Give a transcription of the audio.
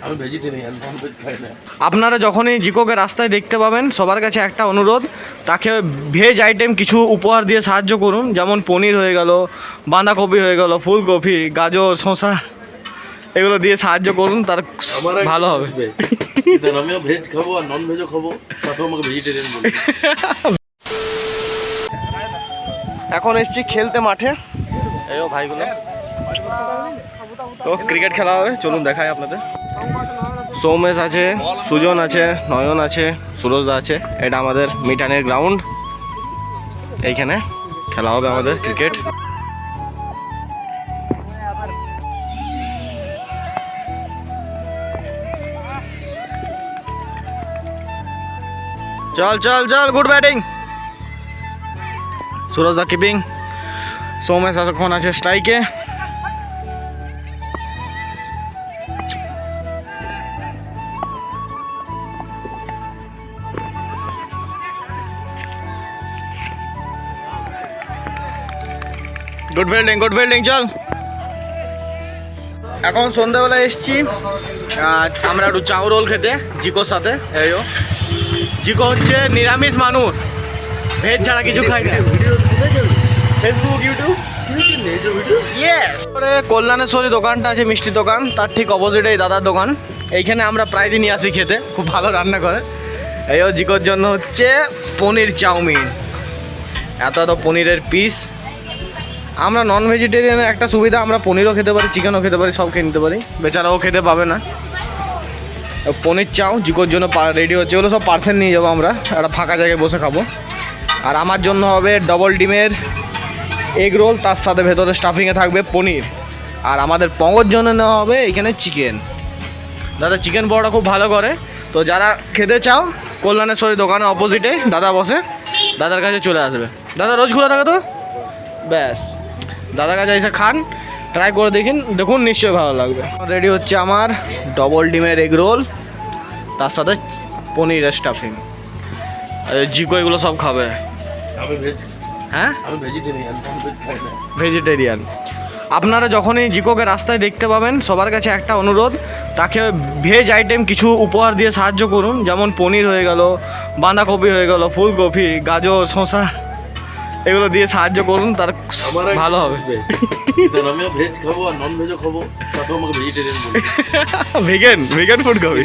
আমি vegetarian, non veg খাই না। আপনারা যখনই জিকোকে রাস্তায় দেখতে পাবেন সবার কাছে একটা অনুরোধ, তাকে ভেজ আইটেম কিছু উপহার দিয়ে সাহায্য করুন, যেমন পনির হয়ে গেল, বাঁধাকপি হয়ে গেল, ফুলকপি, গাজর, শসা, এগুলো দিয়ে সাহায্য করুন, তার ভালো হবে। আমিও ভেজ খাবো আর নন ভেজও খাবো, তাতেও আমাকে ভেজিটেরিয়ান বলবে। এখন এসছি খেলতে মাঠে, এই ভাইগুলো তো ক্রিকেট খেলা হবে, চলুন দেখাই আপনাদের। সৌমেশ আছে, সুজন আছে, নয়ন আছে, সুরজদা আছে। এটা আমাদের মিঠানের গ্রাউন্ড, এইখানে খেলা হবে আমাদের ক্রিকেট। চল চল চল, গুড ব্যাটিং। সুরজদা কিপিং, সৌমেশ এখন আছে স্ট্রাইকে। গুড ফিল্ডিং, গুড ফিল্ডিং, চল। এখন সন্ধ্যাবেলা এসছি আমরা একটু চাউ রোল খেতে জিকোর সাথে। এইও জিকো হচ্ছে নিরামিষ মানুষ, ভেজ ছাড়া কিছু খাই না। ফেসবুক, ইউটিউব, কল্যাণেশ্বরী দোকানটা আছে, মিষ্টি দোকান, তার ঠিক অপোজিটে এই দাদার দোকান। এইখানে আমরা প্রায় দিনই আসি খেতে, খুব ভালো রান্না করে। এইও জিকোর জন্য হচ্ছে পনির চাউমিন, এত এত পনিরের পিস। আমরা নন ভেজিটেরিয়ানের একটা সুবিধা, আমরা পনিরও খেতে পারি, চিকেনও খেতে পারি, সব খেয়ে নিতে পারি। বেচারাও খেতে পাবে না। পনির চাও জিকোর জন্য রেডি হচ্ছে, ওগুলো সব পার্সেল নিয়ে যাবো আমরা, একটা ফাঁকা জায়গায় বসে খাবো। আর আমার জন্য হবে ডবল ডিমের এগ রোল, তার সাথে ভেতরে স্টাফিংয়ে থাকবে পনির। আর আমাদের পঙ্গর জন্য নেওয়া হবে এখানে চিকেন। দাদা চিকেন বড়া খুব ভালো করে, তো যারা খেতে চাও কল্যাণেশ্বরী দোকানের অপোজিটে দাদা বসে, দাদার কাছে চলে আসবে। দাদা রোজ খোলা থাকে তো, ব্যাস দাদার কাছে এসে খান, ট্রাই করে দেখুন নিশ্চয়ই ভালো লাগবে। রেডি হচ্ছে আমার ডবল ডিমের এগ রোল, তার সাথে পনিরের স্টাফিং। জিকো এগুলো সব খাবে। আমি ভেজ, হ্যাঁ আমি ভেজিটেরিয়ান, নন ভেজ খাই না। ভেজিটেরিয়ান। আপনারা যখনই জিকোকে রাস্তায় দেখতে পাবেন সবার কাছে একটা অনুরোধ, তাকে ভেজ আইটেম কিছু উপহার দিয়ে সাহায্য করুন, যেমন পনির হয়ে গেল, বাঁধাকপি হয়ে গেল, ফুলকপি, গাজর, শসা, এগুলো দিয়ে সাহায্য করুন, তার ভালো হবে। আমিও ভেজ খাবো আর নন ভেজও খাবো, তাতেও আমাকে ভেজিটেরিয়ান বলবে। ভেগান ফুড খাবে।